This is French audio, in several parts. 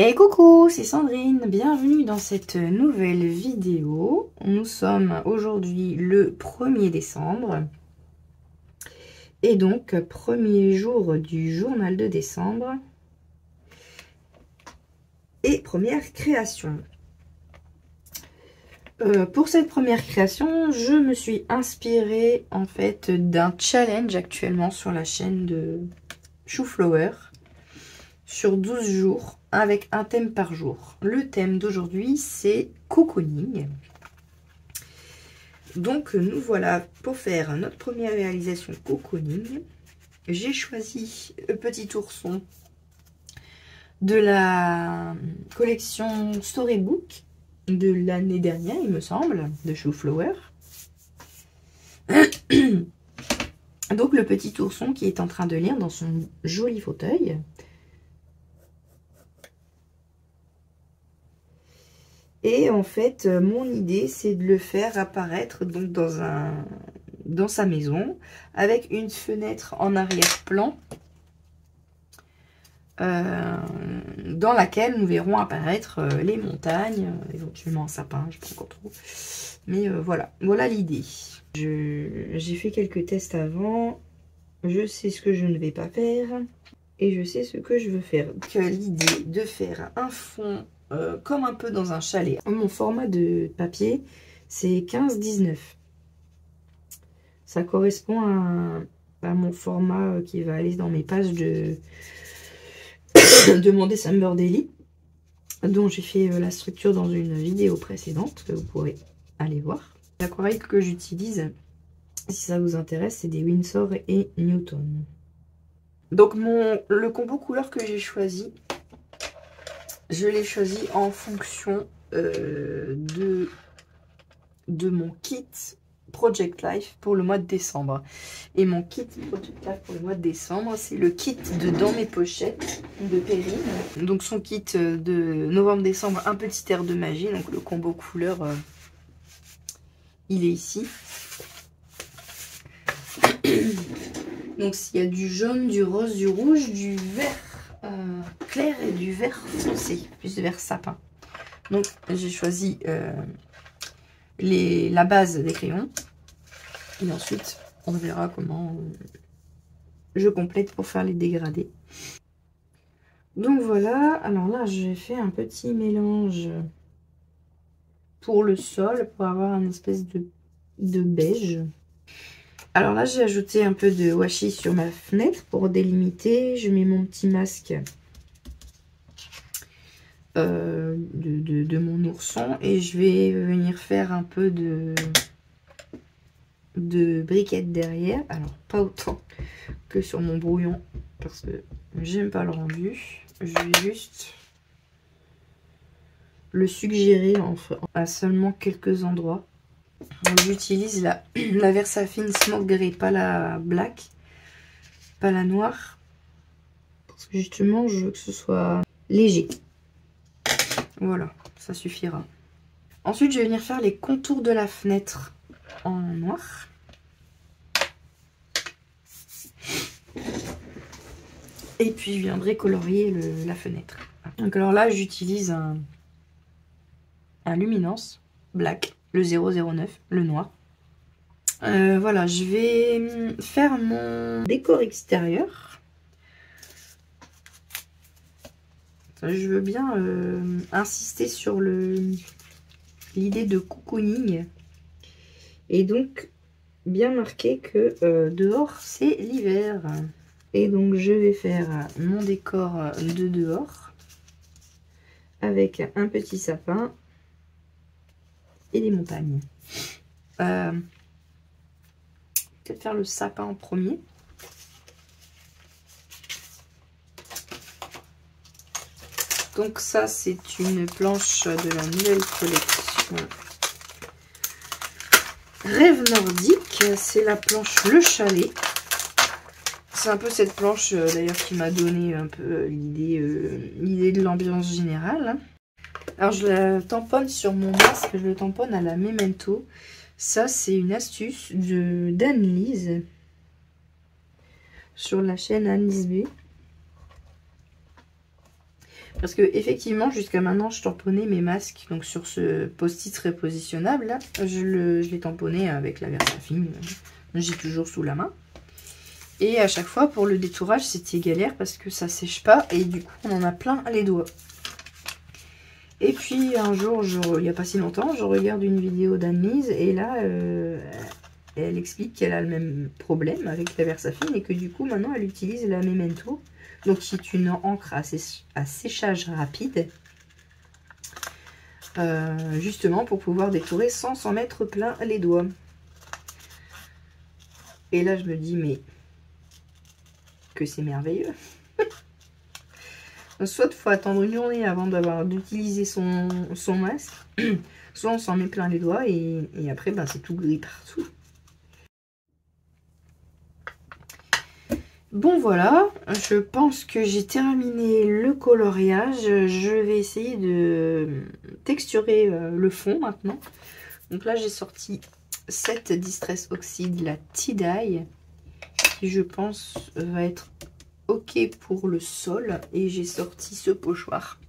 Et coucou, c'est Sandrine, bienvenue dans cette nouvelle vidéo. Nous sommes aujourd'hui le 1er décembre. Et donc, premier jour du journal de décembre. Et première création. Pour cette première création, je me suis inspirée en fait d'un challenge actuellement sur la chaîne de Chouflower. Sur 12 jours avec un thème par jour. Le thème d'aujourd'hui, c'est cocooning. Donc, nous voilà pour faire notre première réalisation cocooning. J'ai choisi le petit ourson de la collection Storybook de l'année dernière, il me semble, de Chouflower. Donc, le petit ourson qui est en train de lire dans son joli fauteuil. Et en fait, mon idée, c'est de le faire apparaître donc dans sa maison, avec une fenêtre en arrière-plan, dans laquelle nous verrons apparaître les montagnes, éventuellement un sapin, je ne sais pas encore trop. Mais voilà l'idée. J'ai fait quelques tests avant, je sais ce que je ne vais pas faire, et je sais ce que je veux faire. Donc l'idée de faire un fond comme un peu dans un chalet. Mon format de papier, c'est 15-19. Ça correspond à mon format qui va aller dans mes pages de mon December Daily, dont j'ai fait la structure dans une vidéo précédente, que vous pourrez aller voir. L'aquarelle que j'utilise, si ça vous intéresse, c'est des Winsor et Newton. Donc le combo couleur que j'ai choisi, je l'ai choisi en fonction de mon kit Project Life pour le mois de décembre. Et mon kit Project Life pour le mois de décembre, c'est le kit de Dans mes pochettes de Perrine. Donc son kit de novembre-décembre, un petit air de magie. Donc le combo couleur, il est ici. Donc s'il y a du jaune, du rose, du rouge, du vert clair et du vert foncé, plus vert sapin. Donc j'ai choisi la base des crayons. Et ensuite, on verra comment je complète pour faire les dégradés. Donc voilà, alors là j'ai fait un petit mélange pour le sol, pour avoir un espèce de beige. Alors là j'ai ajouté un peu de washi sur ma fenêtre pour délimiter. Je mets mon petit masque de mon ourson et je vais venir faire un peu de briquettes derrière. Alors pas autant que sur mon brouillon parce que j'aime pas le rendu. Je vais juste le suggérer à seulement quelques endroits. J'utilise la Versafine Smoke Grey, pas la black, pas la noire, parce que justement je veux que ce soit léger. Voilà, ça suffira. Ensuite je vais venir faire les contours de la fenêtre en noir. Et puis je viendrai colorier la fenêtre. Donc alors là j'utilise un Luminance black, le 009, le noir. Voilà, je vais faire mon décor extérieur. Je veux bien insister sur l'idée de cocooning. Et donc bien marquer que dehors c'est l'hiver. Et donc je vais faire mon décor de dehors avec un petit sapin et des montagnes. Peut-être faire le sapin en premier. Donc ça c'est une planche de la nouvelle collection Rêve Nordique. C'est la planche Le Chalet. C'est un peu cette planche d'ailleurs qui m'a donné un peu l'idée de l'ambiance générale. Alors je la tamponne sur mon masque, je le tamponne à la Memento. Ça c'est une astuce d'Anne-Lise sur la chaîne Anne-Lise B. Parce que effectivement, jusqu'à maintenant, je tamponnais mes masques. Donc sur ce post-it repositionnable, là, je l'ai tamponné avec la Versafine. J'ai toujours sous la main. Et à chaque fois, pour le détourage, c'était galère parce que ça sèche pas. Et du coup, on en a plein les doigts. Et puis un jour, il n'y a pas si longtemps, je regarde une vidéo d'Anne-Lise. Et là, elle explique qu'elle a le même problème avec la Versafine. Et que du coup, maintenant, elle utilise la Memento. Donc, qui est une encre à séchage rapide. Justement, pour pouvoir détourer sans s'en mettre plein les doigts. Et là, je me dis, mais que c'est merveilleux. Soit il faut attendre une journée avant d'utiliser son masque. Soit on s'en met plein les doigts et après, ben, c'est tout gris partout. Bon voilà, je pense que j'ai terminé le coloriage. Je vais essayer de texturer le fond maintenant. Donc là j'ai sorti cette Distress Oxide, la Tie-Dye, qui je pense va être ok pour le sol. Et j'ai sorti ce pochoir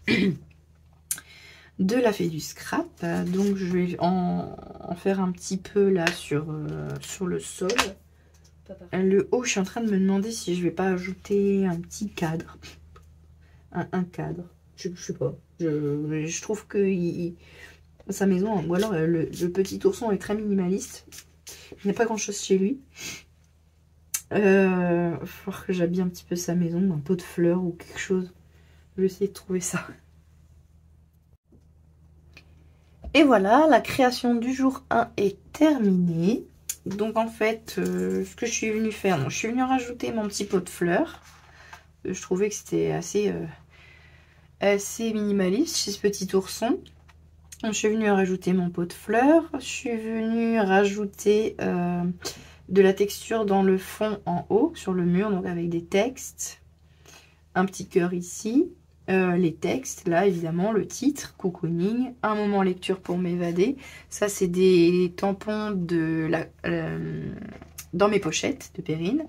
de la Fée du Scrap. Donc je vais en faire un petit peu là sur le sol. Le haut, je suis en train de me demander si je vais pas ajouter un petit cadre. Un cadre. Je sais pas. Je trouve que sa maison, ou alors le petit ourson est très minimaliste. Il n'y a pas grand chose chez lui. Il va falloir que j'habille un petit peu sa maison, un pot de fleurs ou quelque chose. Je vais essayer de trouver ça. Et voilà, la création du jour 1 est terminée. Donc en fait, ce que je suis venue faire, bon, je suis venue rajouter mon petit pot de fleurs. Je trouvais que c'était assez minimaliste chez ce petit ourson. Donc, je suis venue rajouter mon pot de fleurs. Je suis venue rajouter de la texture dans le fond en haut, sur le mur, donc avec des textes. Un petit cœur ici. Les textes, là évidemment, le titre, cocooning, un moment lecture pour m'évader. Ça c'est des tampons dans mes pochettes de Perrine.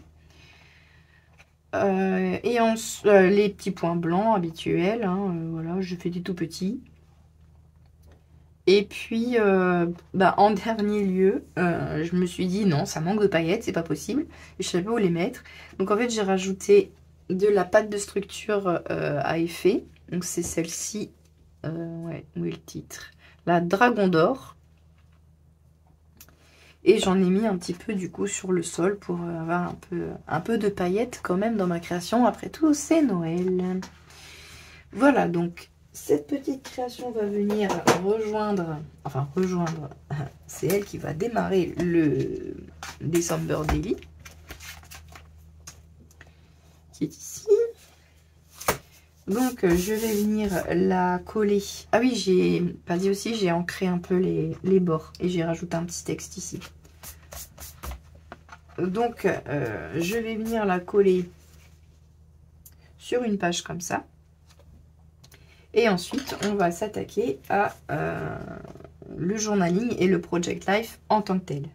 Et les petits points blancs habituels, hein, voilà, je fais des tout petits. Et puis, en dernier lieu, je me suis dit non, ça manque de paillettes, c'est pas possible. Et je savais pas où les mettre. Donc en fait, j'ai rajouté de la pâte de structure à effet. Donc c'est celle-ci. Ouais, où est le titre? La Dragon d'Or. Et j'en ai mis un petit peu du coup sur le sol pour avoir un peu de paillettes quand même dans ma création. Après tout, c'est Noël. Voilà, donc cette petite création va venir rejoindre, c'est elle qui va démarrer le December Daily, qui est ici. Donc je vais venir la coller. Ah oui, j'ai pas dit aussi, j'ai ancré un peu les bords et j'ai rajouté un petit texte ici. Donc je vais venir la coller sur une page comme ça. Et ensuite, on va s'attaquer à le journaling et le Project Life en tant que tel.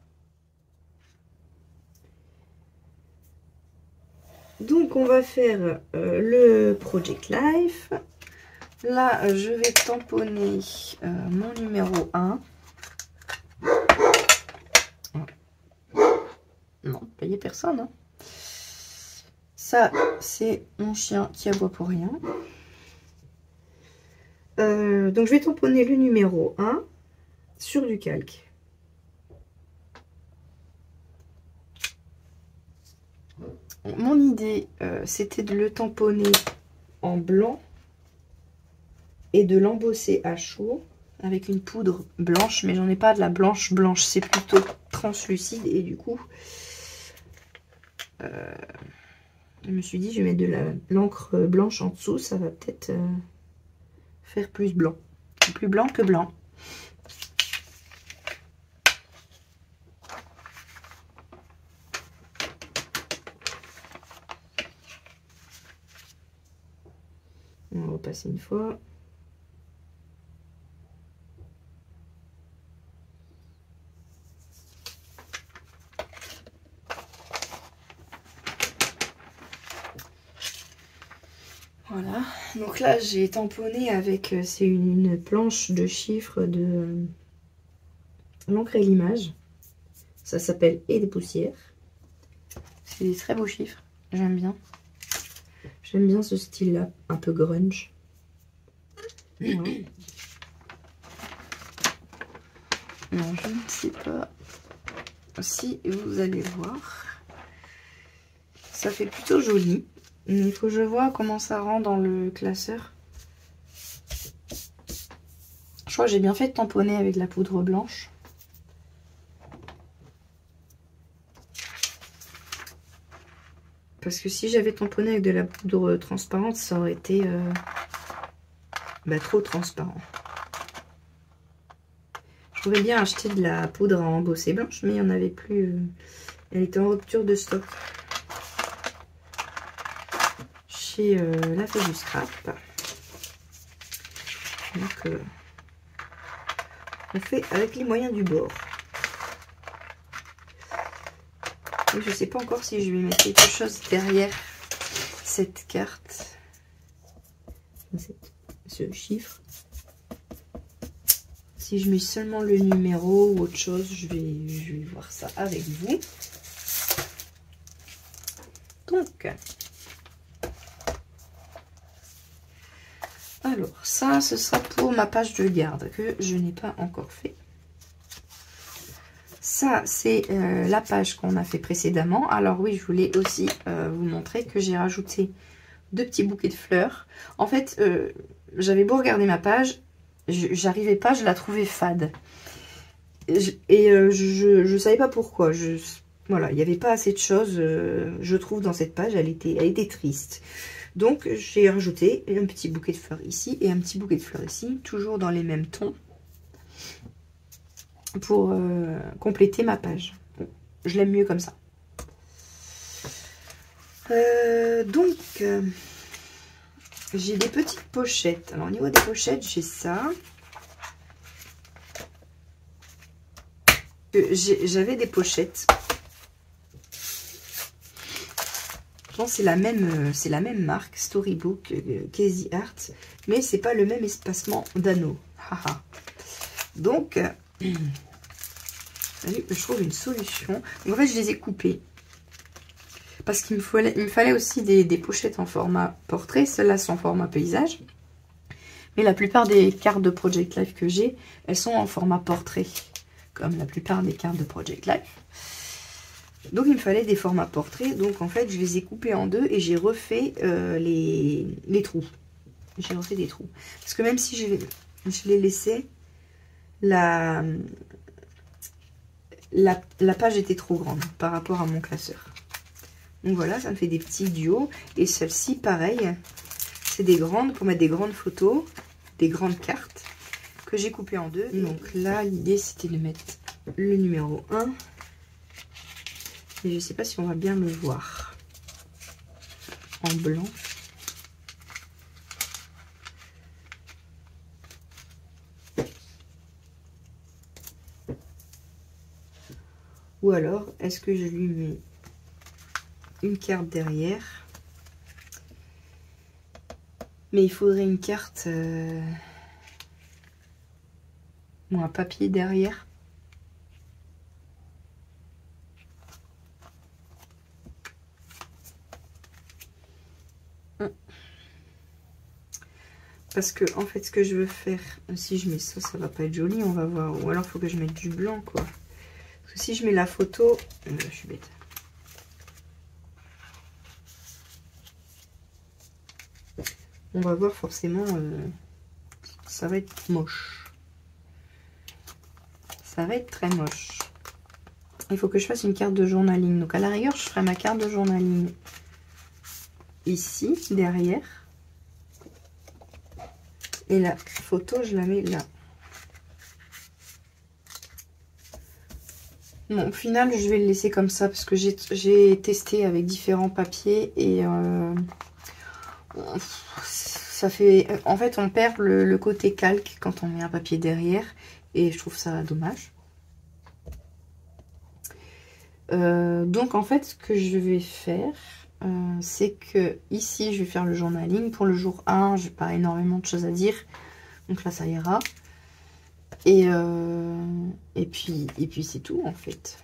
Donc, on va faire le Project Life. Là, je vais tamponner mon numéro 1. Non, payer personne. Hein. Ça, c'est mon chien qui aboie pour rien. Donc, je vais tamponner le numéro 1 sur du calque. Mon idée, c'était de le tamponner en blanc et de l'embosser à chaud avec une poudre blanche, mais j'en ai pas de la blanche, c'est plutôt translucide et du coup, je me suis dit, je vais mettre de l'encre blanche en dessous, ça va peut-être faire plus blanc, plus blanc que blanc. On va repasser une fois. Voilà, donc là j'ai tamponné avec, c'est une planche de chiffres de l'encre et l'image. Ça s'appelle Et des poussières. C'est des très beaux chiffres, j'aime bien. J'aime bien ce style-là, un peu grunge. Non. Non, je ne sais pas si vous allez voir. Ça fait plutôt joli. Mais il faut que je vois comment ça rend dans le classeur. Je crois que j'ai bien fait de tamponner avec la poudre blanche. Parce que si j'avais tamponné avec de la poudre transparente, ça aurait été trop transparent. Je voudrais bien acheter de la poudre à embosser blanche, mais il n'y en avait plus. Elle était en rupture de stock. Chez la Fée du Scrap. Donc, on fait avec les moyens du bord. Et je ne sais pas encore si je vais mettre quelque chose derrière cette carte. Ce chiffre. Si je mets seulement le numéro ou autre chose, je vais voir ça avec vous. Donc, alors ça, ce sera pour ma page de garde que je n'ai pas encore fait. Ça, c'est la page qu'on a fait précédemment. Alors oui, je voulais aussi vous montrer que j'ai rajouté 2 petits bouquets de fleurs. En fait, j'avais beau regarder ma page, j'arrivais pas, je la trouvais fade. Je savais pas pourquoi. Voilà, il n'y avait pas assez de choses, je trouve, dans cette page. Elle était triste. Donc, j'ai rajouté un petit bouquet de fleurs ici et un petit bouquet de fleurs ici, toujours dans les mêmes tons, pour compléter ma page. Bon, je l'aime mieux comme ça. J'ai des petites pochettes. Alors, au niveau des pochettes, j'ai ça. J'avais des pochettes. Je pense que c'est la même marque, Storybook, Casey Art, mais c'est pas le même espacement d'anneaux. Donc, je trouve une solution. Donc, en fait, je les ai coupées. Parce qu'il me fallait aussi des pochettes en format portrait. Celles-là sont en format paysage. Mais la plupart des cartes de Project Life que j'ai, elles sont en format portrait. Comme la plupart des cartes de Project Life. Donc il me fallait des formats portraits. Donc en fait, je les ai coupés en deux et j'ai refait les trous. J'ai refait des trous. Parce que même si je les laissais, la page était trop grande par rapport à mon classeur. Donc voilà, ça me fait des petits duos. Et celle-ci, pareil, c'est des grandes, pour mettre des grandes photos, des grandes cartes que j'ai coupées en deux. Donc là, l'idée, c'était de mettre le numéro 1. Et je ne sais pas si on va bien le voir en blanc. Ou alors, est-ce que je lui mets une carte derrière? Mais il faudrait une carte ou un papier derrière. Parce que, en fait, ce que je veux faire, si je mets ça, ça va pas être joli, on va voir. Ou alors, il faut que je mette du blanc, quoi. Parce que si je mets la photo, je suis bête. On va voir forcément, ça va être moche. Ça va être très moche. Il faut que je fasse une carte de journaling. Donc, à la rigueur, je ferai ma carte de journaling ici, derrière. Et la photo, je la mets là. Bon, au final, je vais le laisser comme ça parce que j'ai testé avec différents papiers et ça fait... En fait, on perd le côté calque quand on met un papier derrière et je trouve ça dommage. Donc, en fait, ce que je vais faire, c'est que ici, je vais faire le journaling. Pour le jour 1, j'ai pas énormément de choses à dire. Donc là, ça ira. Et puis c'est tout, en fait.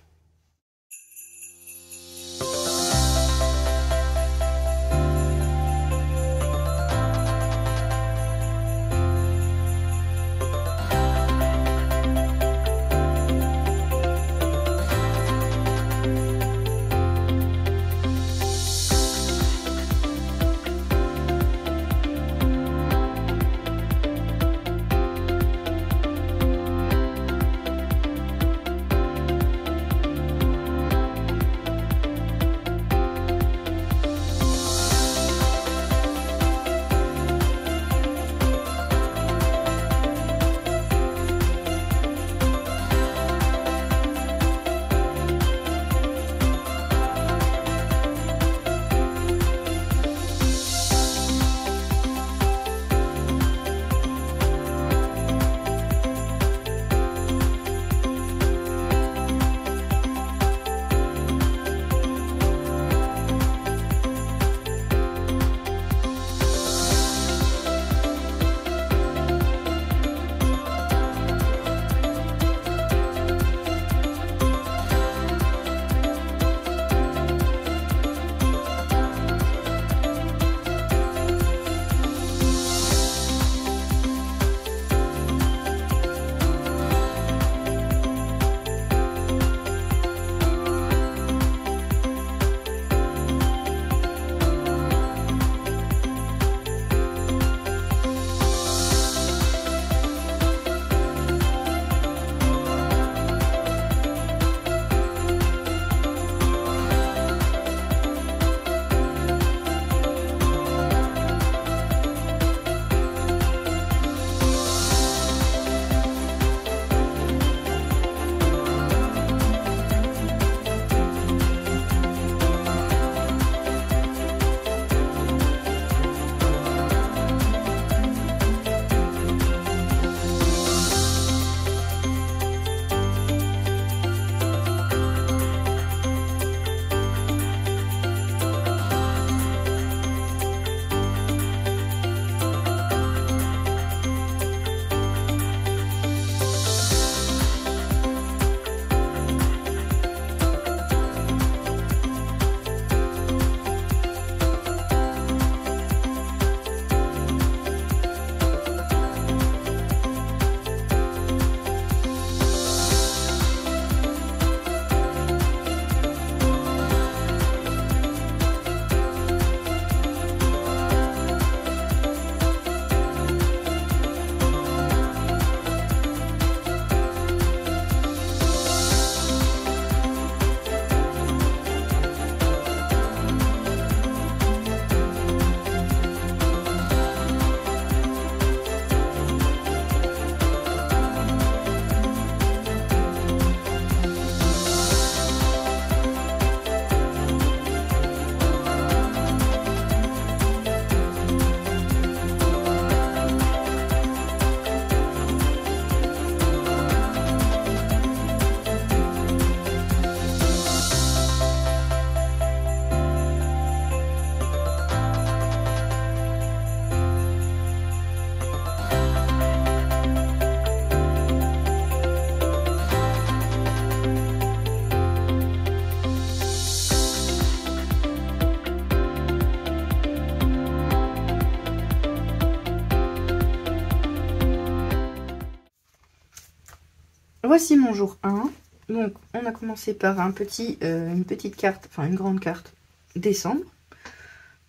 Voici mon jour 1. Donc, on a commencé par une petite carte, enfin une grande carte décembre,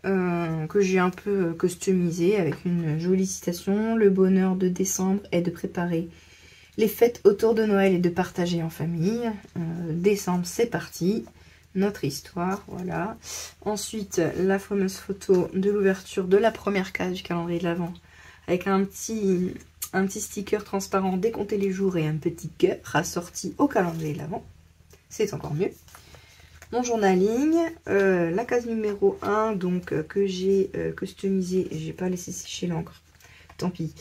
que j'ai un peu customisée avec une jolie citation. Le bonheur de décembre est de préparer les fêtes autour de Noël et de partager en famille. Décembre, c'est parti. Notre histoire, voilà. Ensuite, la fameuse photo de l'ouverture de la première case du calendrier de l'Avent avec un petit sticker transparent, décompter les jours et un petit cœur assorti au calendrier de l'Avent. C'est encore mieux. Mon journaling, la case numéro 1 donc que j'ai customisé, j'ai pas laissé sécher l'encre, tant pis.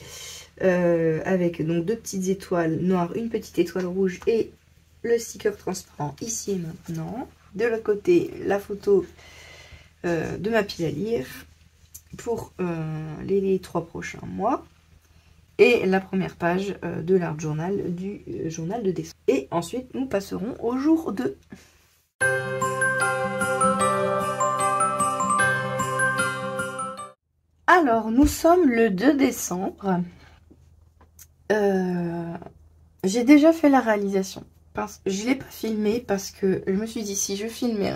Avec donc 2 petites étoiles noires, une petite étoile rouge et le sticker transparent ici et maintenant. De l'autre côté, la photo de ma pile à lire pour les 3 prochains mois. Et la première page de l'art journal du journal de décembre. Et ensuite, nous passerons au jour 2. Alors, nous sommes le 2 décembre. J'ai déjà fait la réalisation. Je ne l'ai pas filmé parce que je me suis dit, si je filmais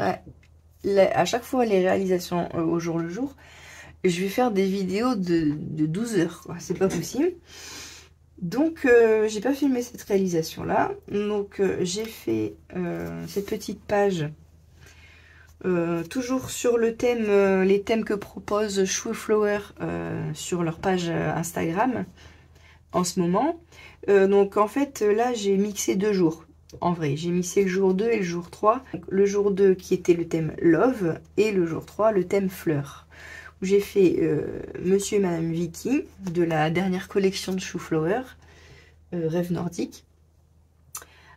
à chaque fois les réalisations au jour le jour, je vais faire des vidéos de 12 heures, quoi. C'est pas possible. Donc, j'ai pas filmé cette réalisation-là. Donc, j'ai fait cette petite page, toujours sur le thème, les thèmes que propose Shooflower sur leur page Instagram en ce moment. Donc, en fait, là, j'ai mixé 2 jours. En vrai, j'ai mixé le jour 2 et le jour 3. Donc, le jour 2 qui était le thème Love et le jour 3, le thème Fleurs. J'ai fait Monsieur et Madame Vicky de la dernière collection de Shooflower, Rêve nordique,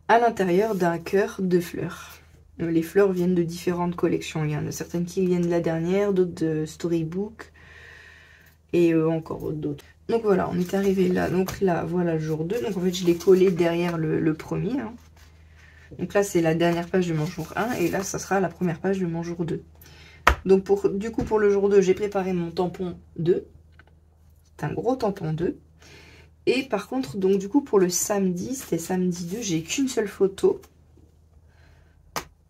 à l'intérieur d'un cœur de fleurs. Les fleurs viennent de différentes collections. Il y en a certaines qui viennent de la dernière, d'autres de Storybook et encore d'autres. Donc voilà, on est arrivé là. Donc là, voilà le jour 2. Donc en fait, je l'ai collé derrière le premier. Hein. Donc là, c'est la dernière page de mon jour 1 et là, ça sera la première page de mon jour 2. Donc du coup pour le jour 2, j'ai préparé mon tampon 2. C'est un gros tampon 2. Et par contre, donc du coup pour le samedi, c'était samedi 2, j'ai qu'une seule photo.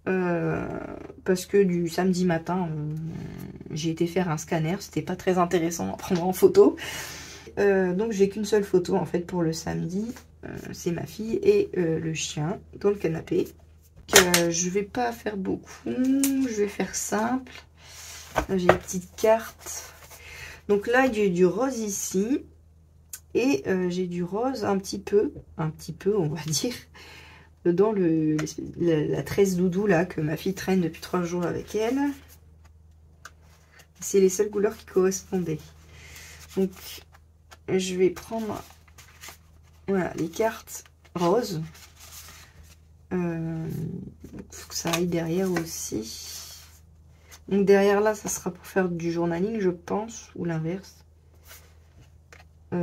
Parce que du samedi matin, j'ai été faire un scanner. C'était pas très intéressant à prendre en photo. Donc j'ai qu'une seule photo en fait pour le samedi. C'est ma fille et le chien dans le canapé. Je vais pas faire beaucoup. Je vais faire simple. J'ai des petites cartes. Donc là, j'ai du rose ici. Et j'ai du rose un petit peu, on va dire, dans la tresse doudou là que ma fille traîne depuis 3 jours avec elle. C'est les seules couleurs qui correspondaient. Donc, je vais prendre voilà, les cartes roses. Faut que ça aille derrière aussi. Donc derrière là, ça sera pour faire du journaling, je pense, ou l'inverse. Ça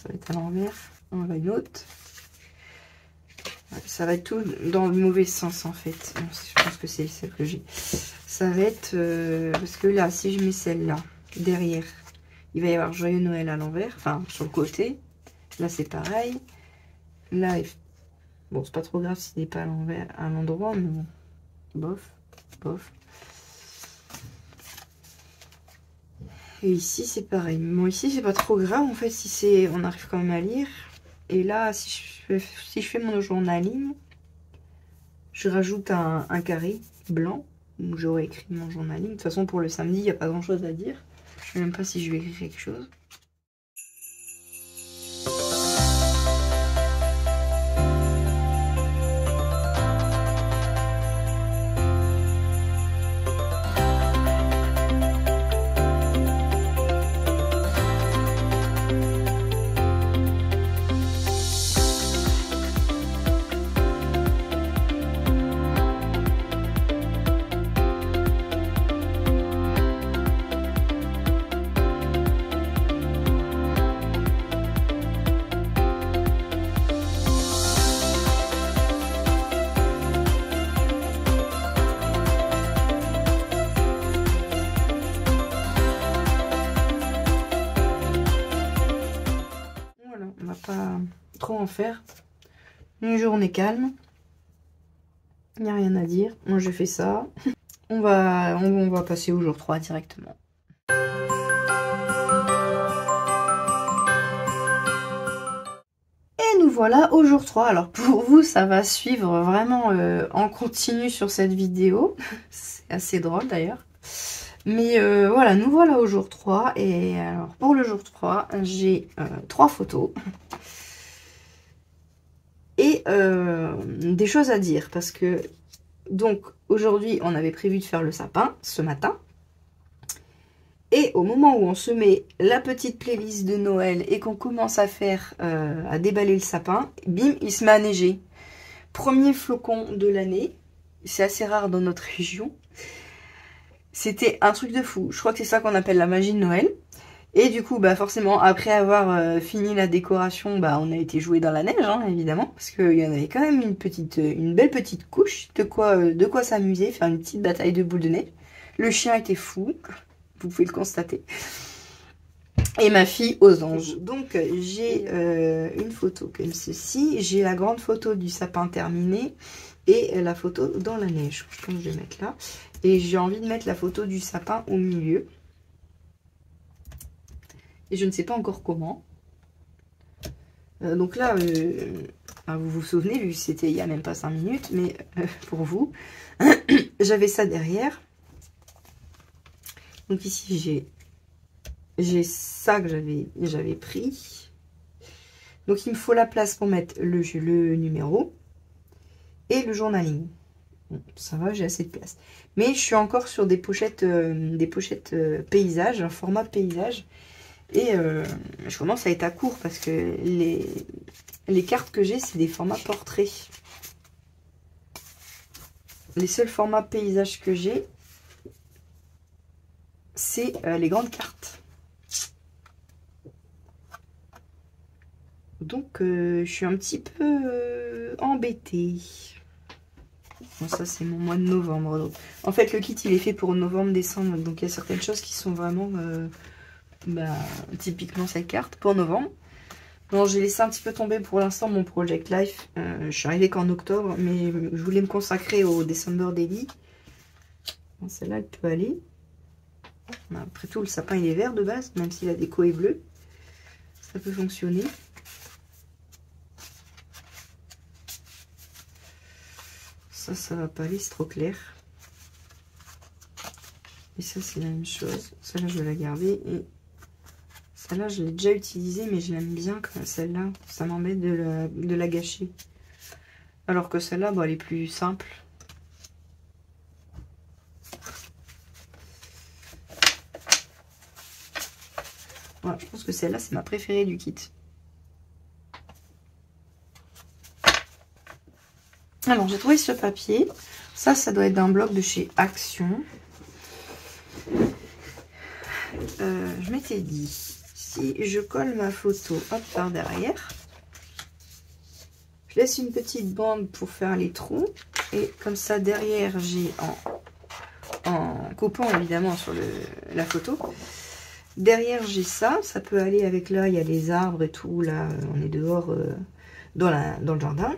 va être à l'envers. On va une autre. Ça va être tout dans le mauvais sens en fait. Je pense que c'est celle que j'ai. Ça va être... parce que là, si je mets celle-là derrière, il va y avoir Joyeux Noël à l'envers. Enfin, sur le côté. Là, c'est pareil. Là, bon, c'est pas trop grave s'il n'est pas à l'envers, à l'endroit, mais bon. Bof, bof. Et ici, c'est pareil. Bon, ici, c'est pas trop grave, en fait, si c'est... On arrive quand même à lire. Et là, si je fais mon journaling, je rajoute un carré blanc, où j'aurais écrit mon journaling. De toute façon, pour le samedi, il n'y a pas grand-chose à dire. Je sais même pas si je vais écrire quelque chose. On va pas trop en faire. Une journée calme. Il n'y a rien à dire. Moi, je fais ça. On va passer au jour 3 directement. Et nous voilà au jour 3. Alors, pour vous, ça va suivre vraiment en continu sur cette vidéo. C'est assez drôle, d'ailleurs. Mais voilà, nous voilà au jour 3. Et alors, pour le jour 3, j'ai 3 photos. Et des choses à dire. Parce que, donc, aujourd'hui, on avait prévu de faire le sapin ce matin. Et au moment où on se met la petite playlist de Noël et qu'on commence à faire, à déballer le sapin, bim, il se met à neiger. Premier flocon de l'année. C'est assez rare dans notre région. C'était un truc de fou. Je crois que c'est ça qu'on appelle la magie de Noël. Et du coup, bah forcément, après avoir fini la décoration, bah on a été jouer dans la neige, hein, évidemment, parce qu'il y en avait quand même une belle petite couche, de quoi s'amuser, faire une petite bataille de boules de neige. Le chien était fou, vous pouvez le constater. Et ma fille aux anges. Donc j'ai une photo comme ceci, j'ai la grande photo du sapin terminé et la photo dans la neige. Je vais mettre là. Et j'ai envie de mettre la photo du sapin au milieu. Et je ne sais pas encore comment. Donc là, vous vous souvenez, vu que c'était il n'y a même pas 5 minutes, mais pour vous, j'avais ça derrière. Donc ici, j'ai ça que j'avais pris. Donc il me faut la place pour mettre le numéro et le journaling. Bon, ça va, j'ai assez de place. Mais je suis encore sur des pochettes paysage, un format paysage. Et je commence à être à court parce que les cartes que j'ai, c'est des formats portraits. Les seuls formats paysage que j'ai, c'est les grandes cartes. Donc, je suis un petit peu embêtée. Bon, ça, c'est mon mois de novembre. Donc. En fait, le kit, il est fait pour novembre, décembre. Donc, il y a certaines choses qui sont vraiment... typiquement cette carte pour novembre. Bon, j'ai laissé un petit peu tomber pour l'instant mon Project Life. Je suis arrivée qu'en octobre, mais je voulais me consacrer au December Daily. Bon, celle-là, elle peut aller. Après tout, le sapin, il est vert de base, même si la déco est bleue. Ça peut fonctionner. Ça va pas aller, c'est trop clair. Et ça, c'est la même chose. Celle-là, je vais la garder. Et celle-là, je l'ai déjà utilisée, mais je l'aime bien comme celle-là. Ça m'embête de la gâcher. Alors que celle-là, elle est plus simple. Voilà, je pense que celle-là, c'est ma préférée du kit. Alors, j'ai trouvé ce papier. Ça doit être d'un bloc de chez Action. Je m'étais dit, si je colle ma photo hop, par derrière, je laisse une petite bande pour faire les trous. Et comme ça, derrière, j'ai en coupant évidemment sur la photo. Derrière, j'ai ça. Ça peut aller avec là, il y a les arbres et tout. Là, on est dehors dans le jardin.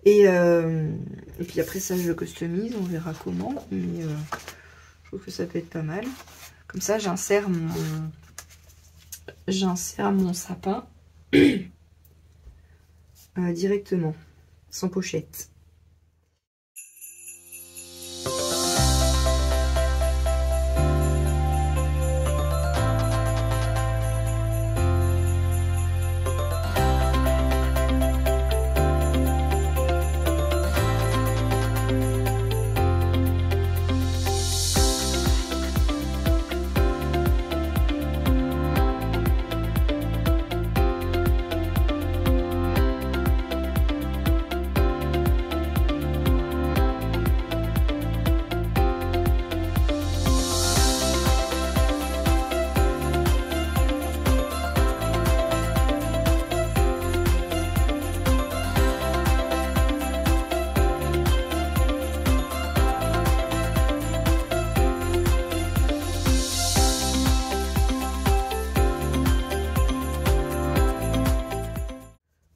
Et puis après ça, je le customise. On verra comment. Mais je trouve que ça peut être pas mal. Comme ça, j'insère mon sapin directement, sans pochette.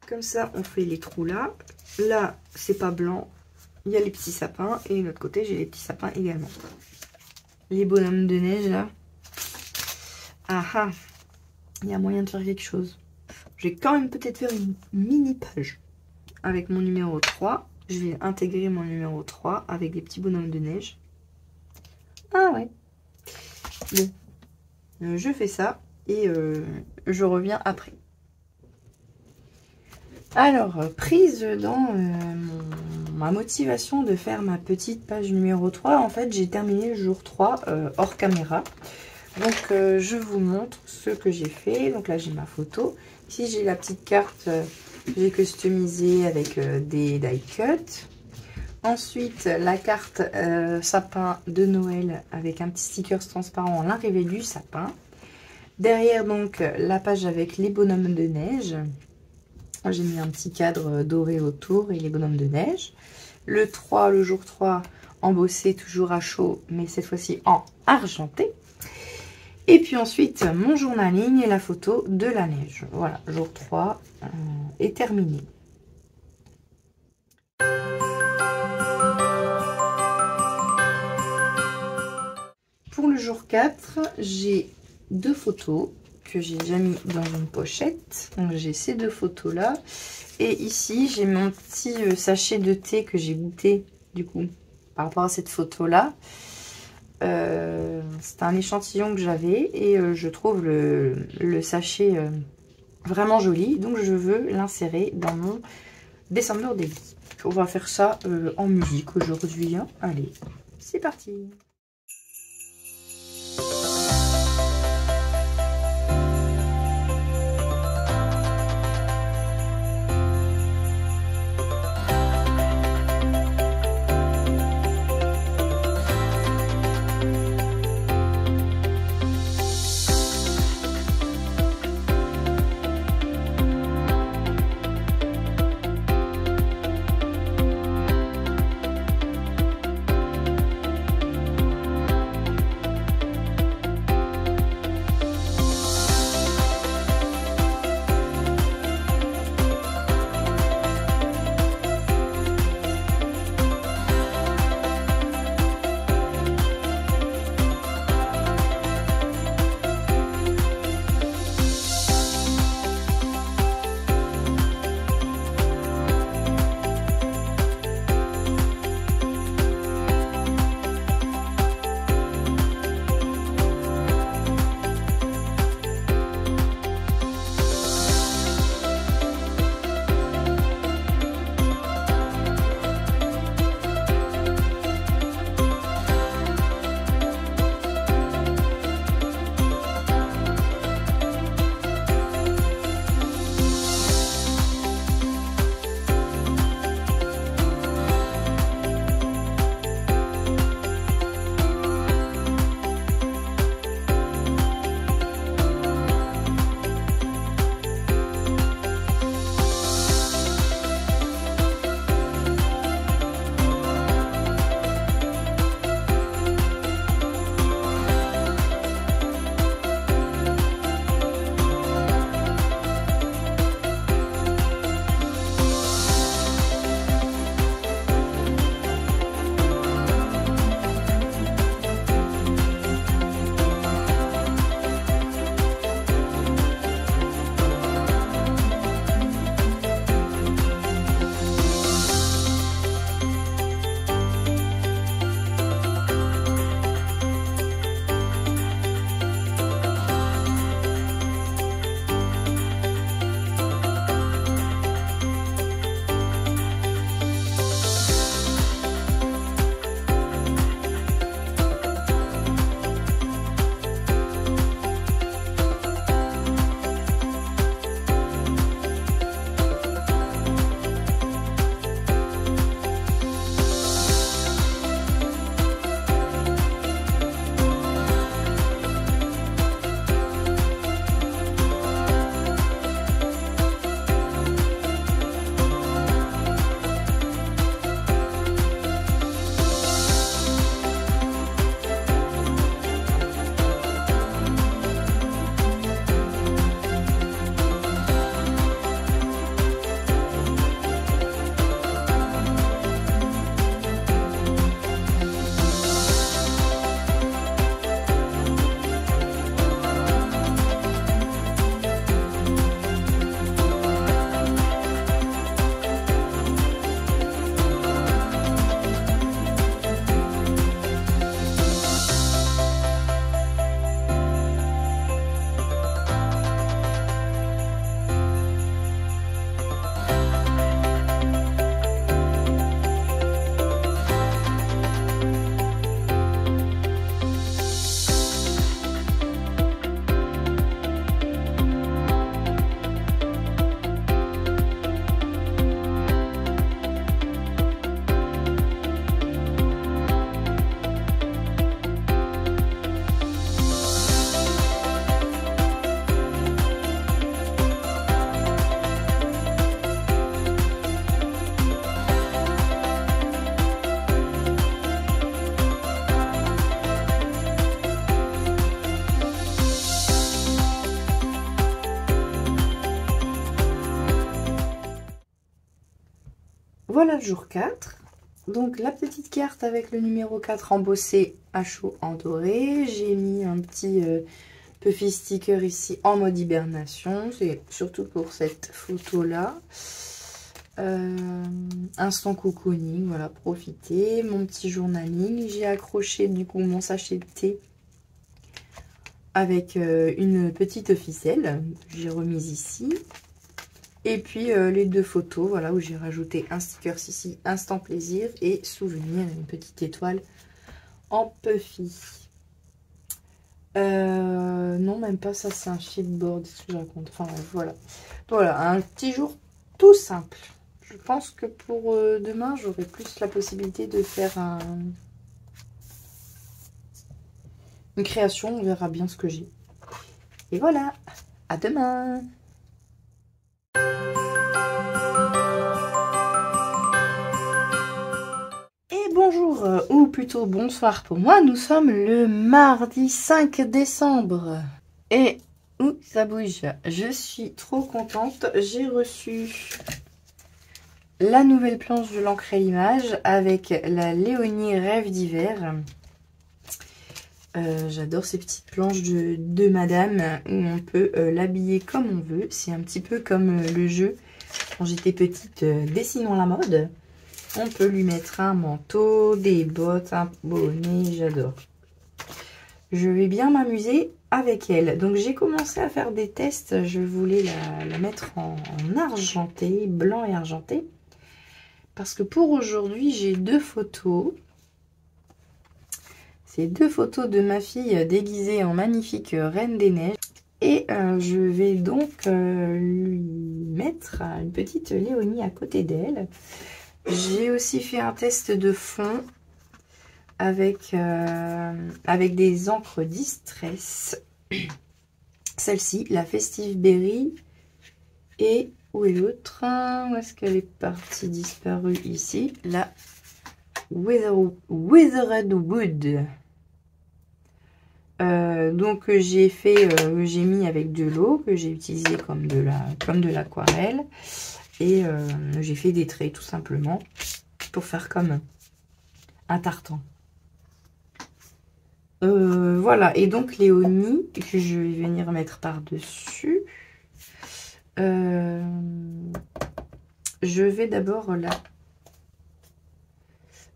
Comme ça, on fait les trous là. Là, c'est pas blanc. Il y a les petits sapins. Et de l'autre côté, j'ai les petits sapins également. Les bonhommes de neige, là. Ah ah. Il y a moyen de faire quelque chose. Je vais quand même peut-être faire une mini page. Avec mon numéro 3. Je vais intégrer mon numéro 3 avec des petits bonhommes de neige. Ah ouais. Bon. Je fais ça. Et je reviens après. Alors, prise dans ma motivation de faire ma petite page numéro 3, en fait, j'ai terminé le jour 3 hors caméra. Donc, je vous montre ce que j'ai fait. Donc là, j'ai ma photo. Ici, j'ai la petite carte que j'ai customisée avec des die cuts. Ensuite, la carte sapin de Noël avec un petit sticker transparent à l'arrivée du sapin. Derrière, donc, la page avec les bonhommes de neige. J'ai mis un petit cadre doré autour et les bonhommes de neige. Le 3, le jour 3, embossé toujours à chaud, mais cette fois-ci en argenté. Et puis ensuite, mon journaling et la photo de la neige. Voilà, jour 3 est terminé. Pour le jour 4, j'ai 2 photos que j'ai déjà mis dans une pochette. Donc j'ai ces 2 photos là. Et ici, j'ai mon petit sachet de thé que j'ai goûté du coup par rapport à cette photo là. C'est un échantillon que j'avais et je trouve le sachet vraiment joli. Donc je veux l'insérer dans mon December Daily. On va faire ça en musique aujourd'hui. Hein. Allez, c'est parti! Voilà le jour 4. Donc la petite carte avec le numéro 4 embossé à chaud en doré. J'ai mis un petit puffy sticker ici en mode hibernation. C'est surtout pour cette photo-là. Instant cocooning, voilà, profitez. Mon petit journaling. J'ai accroché du coup mon sachet de thé avec une petite ficelle. J'ai remise ici. Et puis les deux photos, voilà, où j'ai rajouté un sticker ici, instant plaisir et souvenir, une petite étoile en puffy. Non, même pas ça, c'est un chipboard, ce que je raconte. Enfin bref, voilà. Voilà, un petit jour tout simple. Je pense que pour demain, j'aurai plus la possibilité de faire une création. On verra bien ce que j'ai. Et voilà, à demain! Et bonjour, ou plutôt bonsoir pour moi, nous sommes le mardi 5 décembre. Et, ça bouge, je suis trop contente, j'ai reçu la nouvelle planche de l'encre à l'image avec la Léonie Rêve d'hiver. J'adore ces petites planches de madame où on peut l'habiller comme on veut. C'est un petit peu comme le jeu quand j'étais petite, Dessinons la mode. On peut lui mettre un manteau, des bottes, un bonnet, j'adore. Je vais bien m'amuser avec elle. Donc j'ai commencé à faire des tests. Je voulais la mettre en argenté, blanc et argenté. Parce que pour aujourd'hui, j'ai deux photos. C'est deux photos de ma fille déguisée en magnifique Reine des Neiges. Et je vais donc lui mettre une petite Léonie à côté d'elle. J'ai aussi fait un test de fond avec des encres Distress. Celle-ci, la Festive Berry. Et où est l'autre? Où est-ce qu'elle est partie disparue? Ici, la Withered Wood. Donc j'ai mis avec de l'eau que j'ai utilisé comme de l'aquarelle. Et j'ai fait des traits tout simplement pour faire comme un tartan. Voilà, et donc Léonie, que je vais venir mettre par-dessus. Je vais d'abord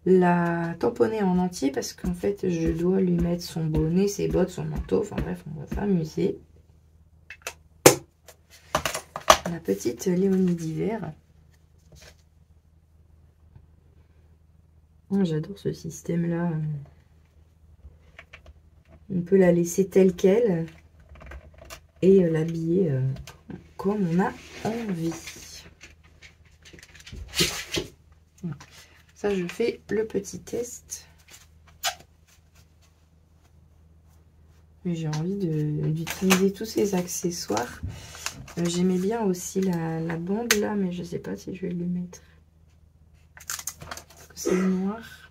la tamponner en entier parce qu'en fait, je dois lui mettre son bonnet, ses bottes, son manteau. Enfin bref, on va s'amuser. La petite Léonie d'hiver. Oh, j'adore ce système-là. On peut la laisser telle qu'elle et l'habiller comme on a envie. Ça, je fais le petit test. J'ai envie d'utiliser tous ces accessoires. J'aimais bien aussi la bande là, mais je sais pas si je vais lui mettre. Parce que c'est noir.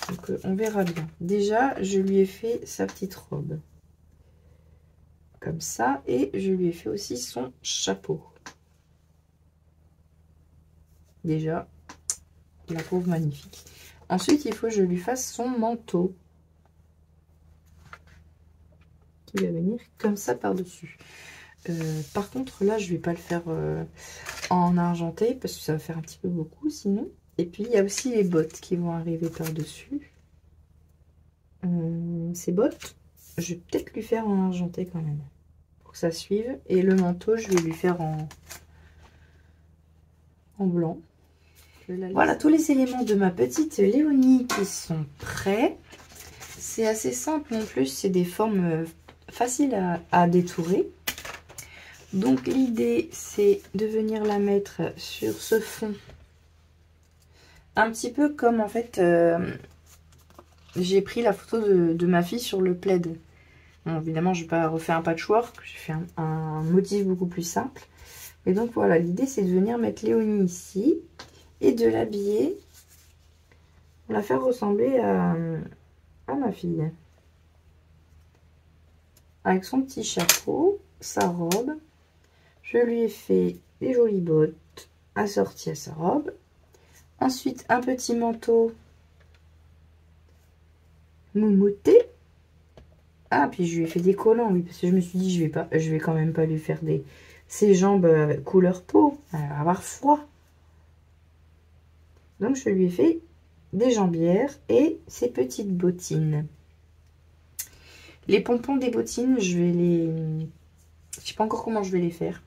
Donc on verra bien. Déjà, je lui ai fait sa petite robe. Comme ça. Et je lui ai fait aussi son chapeau. Déjà, la pauvre magnifique. Ensuite, il faut que je lui fasse son manteau. Qui va venir comme ça par-dessus. Par contre, là, je ne vais pas le faire en argenté parce que ça va faire un petit peu beaucoup sinon. Et puis, il y a aussi les bottes qui vont arriver par-dessus. Ces bottes, je vais peut-être lui faire en argenté quand même. Pour que ça suive. Et le manteau, je vais lui faire en blanc. Voilà tous les éléments de ma petite Léonie qui sont prêts. C'est assez simple en plus, c'est des formes faciles à détourer. Donc l'idée c'est de venir la mettre sur ce fond. Un petit peu comme en fait j'ai pris la photo de ma fille sur le plaid. Bon, évidemment je vais pas refaire un patchwork, j'ai fait un motif beaucoup plus simple. Et donc voilà, l'idée c'est de venir mettre Léonie ici. Et de l'habiller, la faire ressembler à ma fille. Avec son petit chapeau, sa robe. Je lui ai fait des jolies bottes assorties à sa robe. Ensuite, un petit manteau moumouté. Ah, puis je lui ai fait des collants, oui, parce que je me suis dit, je vais quand même pas lui faire ses jambes couleur peau. Elle va avoir froid. Donc, je lui ai fait des jambières et ses petites bottines. Les pompons des bottines, je sais pas encore comment je vais les faire.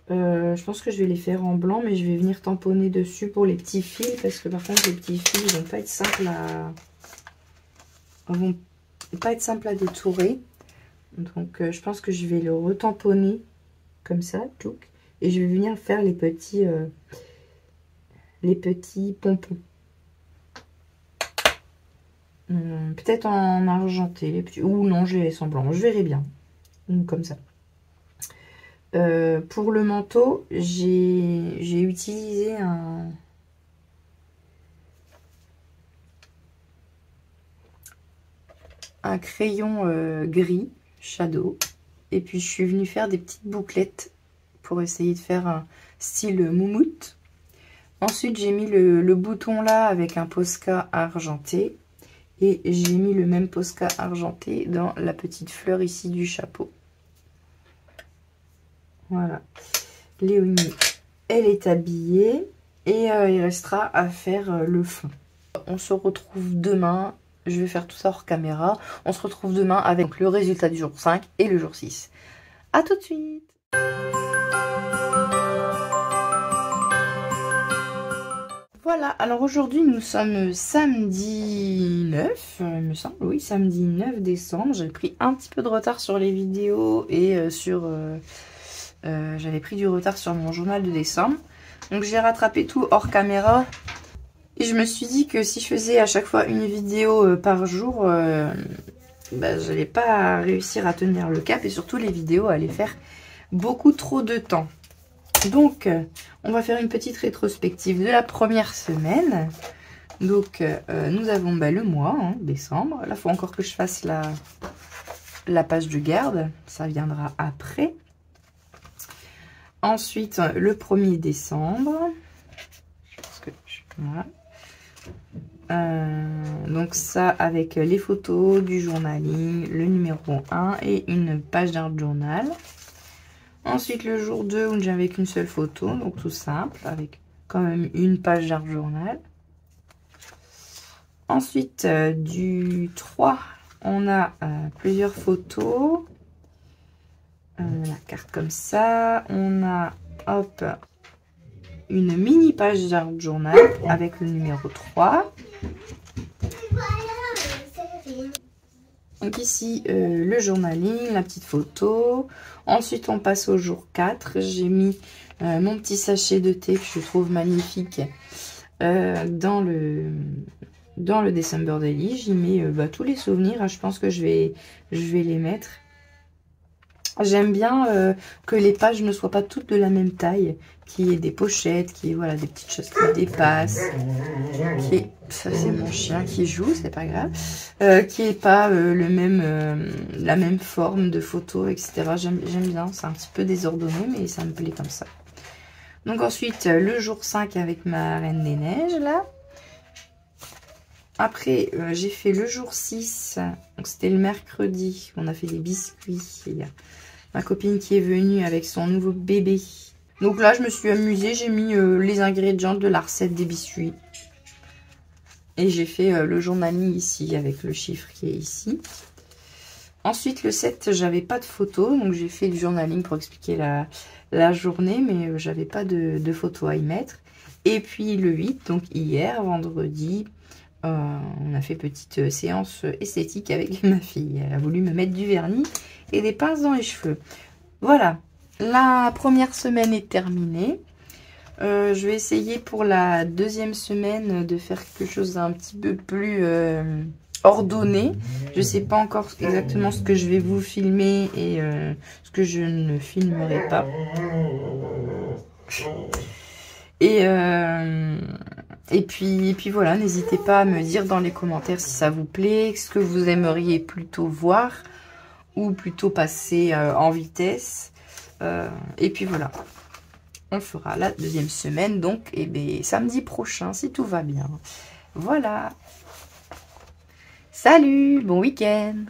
Je pense que je vais les faire en blanc, mais je vais venir tamponner dessus pour les petits fils, parce que par contre, les petits fils, ils vont pas être simples à détourer. Donc, je pense que je vais le retamponner comme ça, tchouk, et je vais venir faire les petits pompons. Peut-être en argenté, les petits, ou non, je les laisse en blanc, je verrai bien. Donc, comme ça. Pour le manteau, j'ai utilisé un crayon gris, Shadow. Et puis, je suis venue faire des petites bouclettes pour essayer de faire un style moumoute. Ensuite, j'ai mis le bouton là avec un Posca argenté. Et j'ai mis le même Posca argenté dans la petite fleur ici du chapeau. Voilà. Léonie, elle est habillée. Et il restera à faire le fond. On se retrouve demain. Je vais faire tout ça hors caméra. On se retrouve demain avec le résultat du jour 5 et le jour 6. A tout de suite. Voilà, alors aujourd'hui nous sommes samedi 9, il me semble, oui, samedi 9 décembre. J'ai pris un petit peu de retard sur les vidéos et j'avais pris du retard sur mon journal de décembre. Donc j'ai rattrapé tout hors caméra. Et je me suis dit que si je faisais à chaque fois une vidéo par jour, j'allais pas réussir à tenir le cap. Et surtout les vidéos allaient faire beaucoup trop de temps. Donc, on va faire une petite rétrospective de la première semaine. Donc, nous avons le mois, hein, décembre. Là, il faut encore que je fasse la page de garde. Ça viendra après. Ensuite, le 1er décembre. Voilà. Donc, ça avec les photos du journaling, le numéro 1 et une page d'un journal. Ensuite, le jour 2, où j'avais qu'une seule photo, donc tout simple, avec quand même une page d'art journal. Ensuite, du 3, on a plusieurs photos. La carte comme ça. On a, hop, une mini page d'art journal avec le numéro 3. Donc ici, le journaling, la petite photo. Ensuite, on passe au jour 4. J'ai mis mon petit sachet de thé que je trouve magnifique dans le December Daily. J'y mets tous les souvenirs. Je pense que je vais les mettre. J'aime bien que les pages ne soient pas toutes de la même taille, qu'il y ait des pochettes, qu'il y ait voilà, des petites choses qui dépassent, ça c'est mon chien qui joue, c'est pas grave, qu'il n'y ait pas la même forme de photo, etc. J'aime bien, c'est un petit peu désordonné, mais ça me plaît comme ça. Donc ensuite, le jour 5 avec ma Reine des Neiges, là. Après, j'ai fait le jour 6, donc c'était le mercredi, on a fait des biscuits. Il y a ma copine qui est venue avec son nouveau bébé. Donc là, je me suis amusée, j'ai mis les ingrédients de la recette des biscuits. Et j'ai fait le journaling ici, avec le chiffre qui est ici. Ensuite, le 7, j'avais pas de photos, donc j'ai fait du journaling pour expliquer la journée, mais j'avais pas de photos à y mettre. Et puis le 8, donc hier, vendredi... on a fait petite séance esthétique avec ma fille. Elle a voulu me mettre du vernis et des pinces dans les cheveux. Voilà, la première semaine est terminée. Je vais essayer pour la deuxième semaine de faire quelque chose d'un petit peu plus ordonné. Je ne sais pas encore exactement ce que je vais vous filmer et ce que je ne filmerai pas. Et puis voilà, n'hésitez pas à me dire dans les commentaires si ça vous plaît, ce que vous aimeriez plutôt voir ou plutôt passer en vitesse. Et puis voilà. On fera la deuxième semaine, donc samedi prochain, si tout va bien. Voilà. Salut, bon week-end.